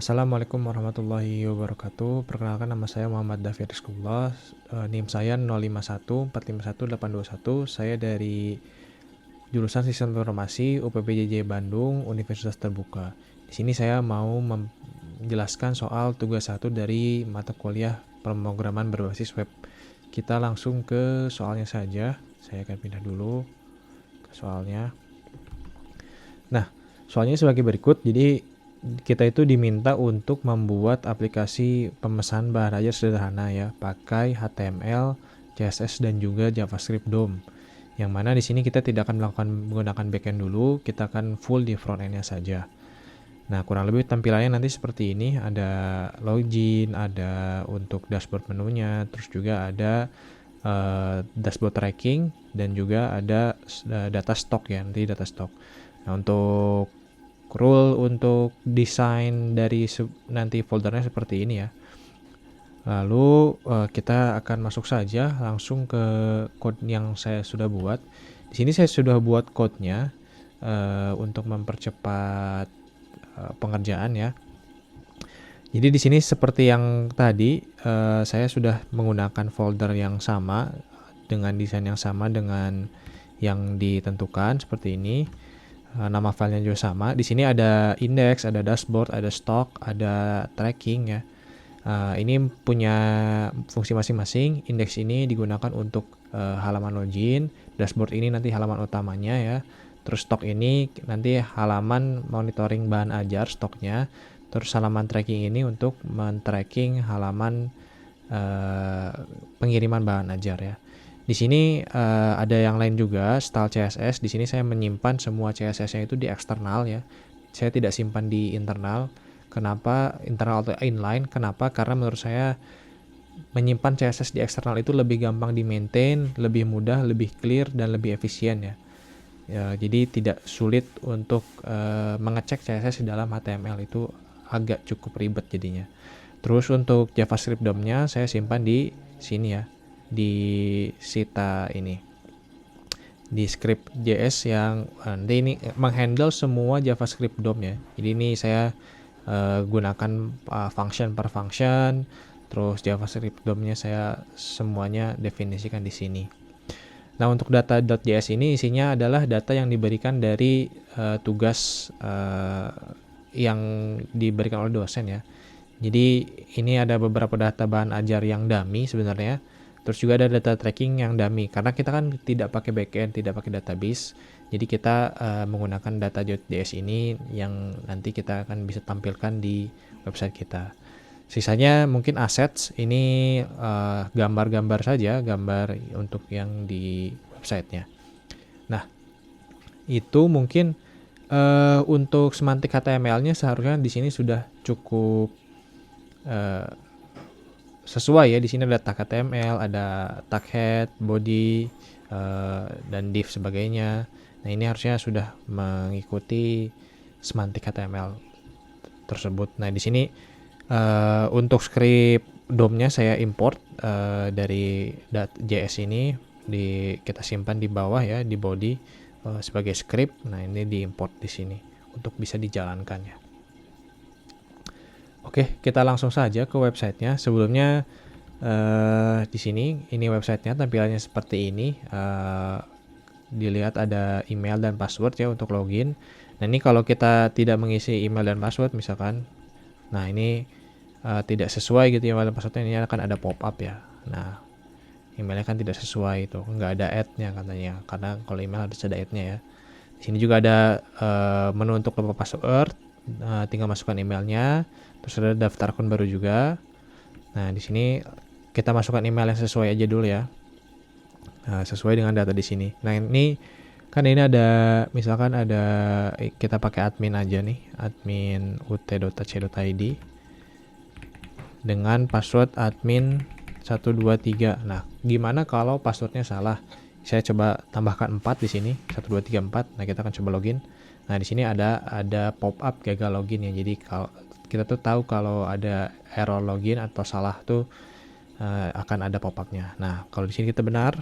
Assalamualaikum warahmatullahi wabarakatuh. Perkenalkan nama saya Muhammad Dafi Rizqullah. NIM saya 051451821. Saya dari jurusan Sistem Informasi UPBJJ Bandung, Universitas Terbuka. Di sini saya mau menjelaskan soal tugas 1 dari mata kuliah pemrograman berbasis web. Kita langsung ke soalnya saja. Saya akan pindah dulu ke soalnya. Nah, soalnya sebagai berikut. Jadi kita itu diminta untuk membuat aplikasi pemesan bahan ajar sederhana ya, pakai HTML, CSS dan juga JavaScript DOM. Yang mana di sini kita tidak akan menggunakan backend dulu, kita akan full di frontend-nya saja. Nah, kurang lebih tampilannya nanti seperti ini, ada login, ada untuk dashboard menunya, terus juga ada dashboard tracking dan juga ada data stock ya, nanti data stock. Nah, untuk rule untuk desain dari nanti foldernya seperti ini ya. Lalu kita akan masuk saja langsung ke code yang saya sudah buat. Di sini saya sudah buat code-nya untuk mempercepat pengerjaan ya. Jadi di sini seperti yang tadi saya sudah menggunakan folder yang sama dengan desain yang sama dengan yang ditentukan seperti ini. Nama filenya juga sama. Di sini ada index, ada dashboard, ada stock, ada tracking ya. Ini punya fungsi masing-masing. Index ini digunakan untuk halaman login, dashboard ini nanti halaman utamanya ya. Terus stock ini nanti halaman monitoring bahan ajar stoknya. Terus halaman tracking ini untuk men-tracking halaman pengiriman bahan ajar ya. Di sini ada yang lain juga, style CSS. Di sini saya menyimpan semua CSS-nya itu di eksternal ya. Saya tidak simpan di internal. Kenapa internal atau inline? Kenapa? Karena menurut saya menyimpan CSS di eksternal itu lebih gampang di maintain, lebih mudah, lebih clear dan lebih efisien ya. Jadi tidak sulit untuk mengecek CSS di dalam HTML, itu agak cukup ribet jadinya. Terus untuk JavaScript DOM-nya saya simpan di sini ya, di Sita ini, di script JS yang nanti ini menghandle semua JavaScript DOM ya. Jadi ini saya gunakan function per function, terus JavaScript DOM-nya saya semuanya definisikan di sini. Nah, untuk data.js ini isinya adalah data yang diberikan dari tugas yang diberikan oleh dosen ya. Jadi ini ada beberapa data bahan ajar yang dummy sebenarnya. Terus juga ada data tracking yang dummy. Karena kita kan tidak pakai backend, tidak pakai database. Jadi kita menggunakan data.js ini yang nanti kita akan bisa tampilkan di website kita. Sisanya mungkin assets, ini gambar-gambar saja, gambar untuk yang di websitenya. Nah, itu mungkin untuk semantik HTML-nya seharusnya di sini sudah cukup sesuai ya. Di sini ada tag HTML, ada tag head, body, dan div sebagainya. Nah, ini harusnya sudah mengikuti semantik HTML tersebut. Nah, di sini untuk script DOM-nya saya import dari .js ini, kita simpan di bawah ya, di body sebagai script. Nah, ini diimport di sini untuk bisa dijalankan ya. Oke, kita langsung saja ke websitenya. Sebelumnya di sini ini websitenya, tampilannya seperti ini. Dilihat ada email dan password ya untuk login. Nah, ini kalau kita tidak mengisi email dan password misalkan, nah ini tidak sesuai gitu email dan passwordnya, ini akan ada pop up ya. Nah, emailnya kan tidak sesuai, itu nggak ada ad-nya katanya, karena kalau email harus ada ad-nya ya. Di sini juga ada menu untuk lupa password, tinggal masukkan emailnya. Terus ada daftar akun baru juga. Nah, di sini kita masukkan email yang sesuai aja dulu ya. Nah, sesuai dengan data di sini. Nah, ini kan ini ada, misalkan ada, kita pakai admin aja nih, admin ut.ac.id dengan password admin 123. Nah, gimana kalau passwordnya salah? Saya coba tambahkan 4 di sini, 1234. Nah, kita akan coba login. Nah, di sini ada pop up gagal login ya. Jadi kalau kita tuh tahu kalau ada error login atau salah tuh akan ada pop up-nya. Nah, kalau di sini kita benar,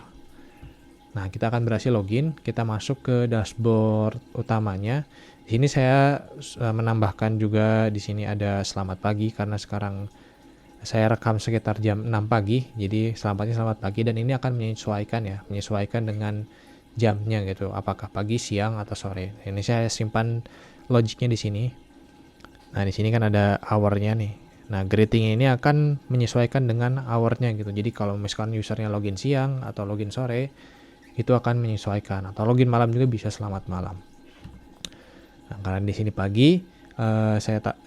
nah kita akan berhasil login. Kita masuk ke dashboard utamanya. Di Di sini saya menambahkan juga di sini ada selamat pagi karena sekarang saya rekam sekitar jam 6 pagi. Jadi selamat pagi, dan ini akan menyesuaikan dengan jamnya gitu. Apakah pagi, siang, atau sore. Ini saya simpan logiknya di sini. Nah, di sini kan ada hour-nya nih. Nah, greeting ini akan menyesuaikan dengan hour-nya gitu. Jadi kalau misalkan usernya login siang atau login sore, itu akan menyesuaikan. Atau login malam juga bisa selamat malam. Nah, karena di sini pagi,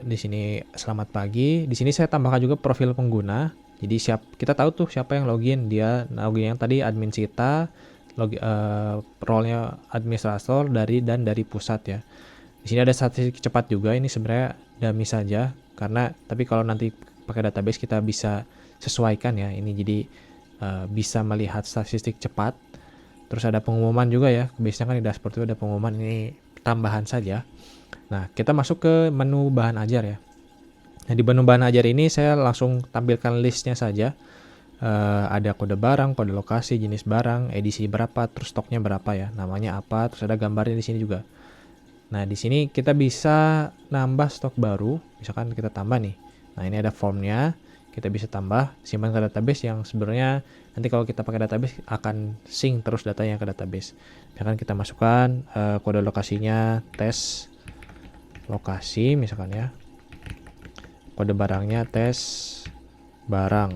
di sini selamat pagi. Di sini saya tambahkan juga profil pengguna. Jadi kita tahu tuh siapa yang login. Dia login yang tadi admin Sita, role-nya administrator dari pusat ya. Di sini ada statistik cepat juga. Ini sebenarnya dummy saja tapi kalau nanti pakai database kita bisa sesuaikan ya. Ini jadi bisa melihat statistik cepat. Terus ada pengumuman juga ya. Biasanya kan di dashboard itu ada pengumuman, ini tambahan saja. Nah, kita masuk ke menu bahan ajar ya. Nah, di menu bahan ajar ini saya langsung tampilkan listnya saja. Ada kode barang, kode lokasi, jenis barang, edisi berapa, terus stoknya berapa ya, namanya apa, terus ada gambarnya di sini juga. Nah, di sini kita bisa nambah stok baru, misalkan kita tambah nih. Nah, ini ada formnya, kita bisa tambah, simpan ke database yang sebenarnya nanti kalau kita pakai database akan sync terus datanya ke database. Misalkan kita masukkan kode lokasinya tes lokasi misalkan ya. Kode barangnya tes barang.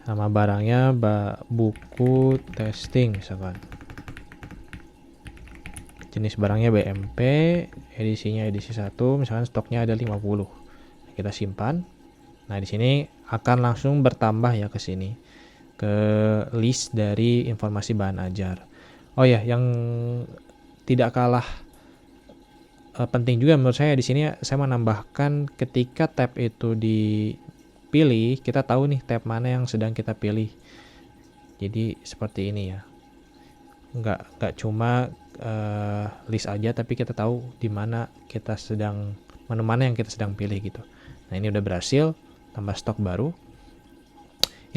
Nama barangnya buku testing misalkan. Jenis barangnya BMP, edisinya edisi 1, misalkan stoknya ada 50. Kita simpan. Nah, di sini akan langsung bertambah ya ke sini. Ke list dari informasi bahan ajar. Oh ya, yang tidak kalah penting juga menurut saya di sini saya menambahkan ketika tab itu dipilih, kita tahu nih tab mana yang sedang kita pilih. Jadi seperti ini ya. Nggak cuma list aja, tapi kita tahu di mana menu mana yang kita sedang pilih gitu. Nah, ini udah berhasil, tambah stok baru.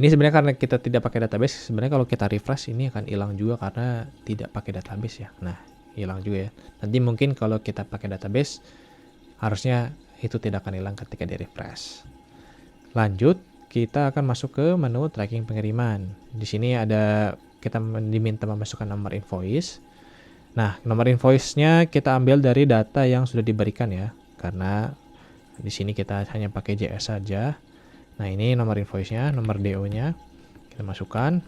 Ini sebenarnya karena kita tidak pakai database, sebenarnya kalau kita refresh ini akan hilang juga karena tidak pakai database ya. Nah, hilang juga ya. Nanti mungkin kalau kita pakai database, harusnya itu tidak akan hilang ketika di refresh. Lanjut, kita akan masuk ke menu tracking pengiriman. Di sini kita diminta memasukkan nomor invoice. Nah, nomor invoice-nya kita ambil dari data yang sudah diberikan ya, karena di sini kita hanya pakai JS saja. Nah, ini nomor invoice-nya, nomor DO-nya kita masukkan.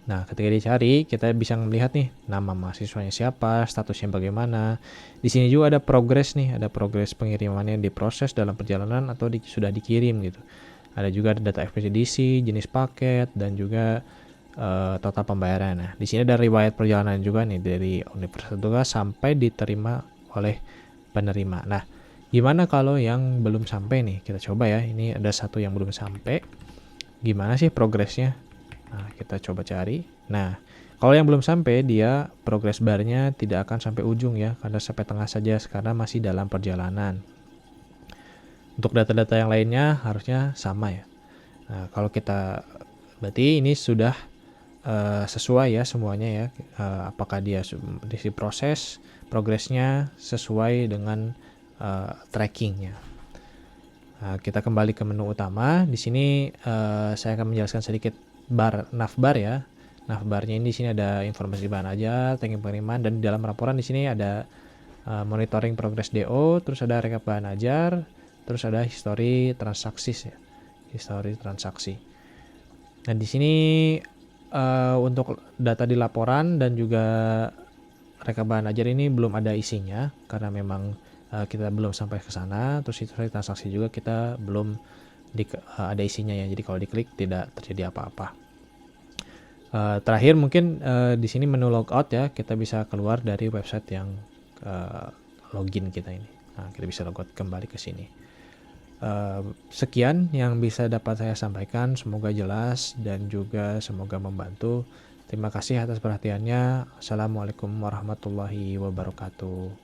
Nah, ketika dicari, kita bisa melihat nih nama mahasiswanya siapa, statusnya bagaimana. Di sini juga ada progres nih, ada progres pengirimannya diproses dalam perjalanan atau sudah dikirim gitu. Ada juga data ekspedisi, jenis paket, dan juga total pembayaran. Nah, di sini ada riwayat perjalanan juga nih dari universitas juga sampai diterima oleh penerima. Nah, gimana kalau yang belum sampai nih? Kita coba ya. Ini ada satu yang belum sampai. Gimana sih progresnya? Nah, kita coba cari. Nah, kalau yang belum sampai, dia progress bar-nya tidak akan sampai ujung ya, karena sampai tengah saja karena masih dalam perjalanan. Untuk data-data yang lainnya harusnya sama ya. Nah, kalau kita berarti ini sudah sesuai ya semuanya ya, apakah dia diproses, progresnya sesuai dengan trackingnya. Nah, kita kembali ke menu utama. Di sini saya akan menjelaskan sedikit navbar ya. Navbarnya ini di sini ada informasi bahan ajar, tracking pengiriman, dan di dalam laporan di sini ada monitoring progress DO, terus ada rekap bahan ajar, terus ada history transaksi ya, history transaksi. Nah, di sini untuk data di laporan dan juga rekap bahan ajar ini belum ada isinya karena memang kita belum sampai ke sana. Terus history transaksi juga kita belum ada isinya ya. Jadi kalau diklik tidak terjadi apa-apa. Terakhir mungkin di sini menu logout ya, kita bisa keluar dari website yang login kita ini. Nah, kita bisa logout kembali ke sini. Sekian yang bisa dapat saya sampaikan, semoga jelas dan juga semoga membantu. Terima kasih atas perhatiannya. Assalamualaikum warahmatullahi wabarakatuh.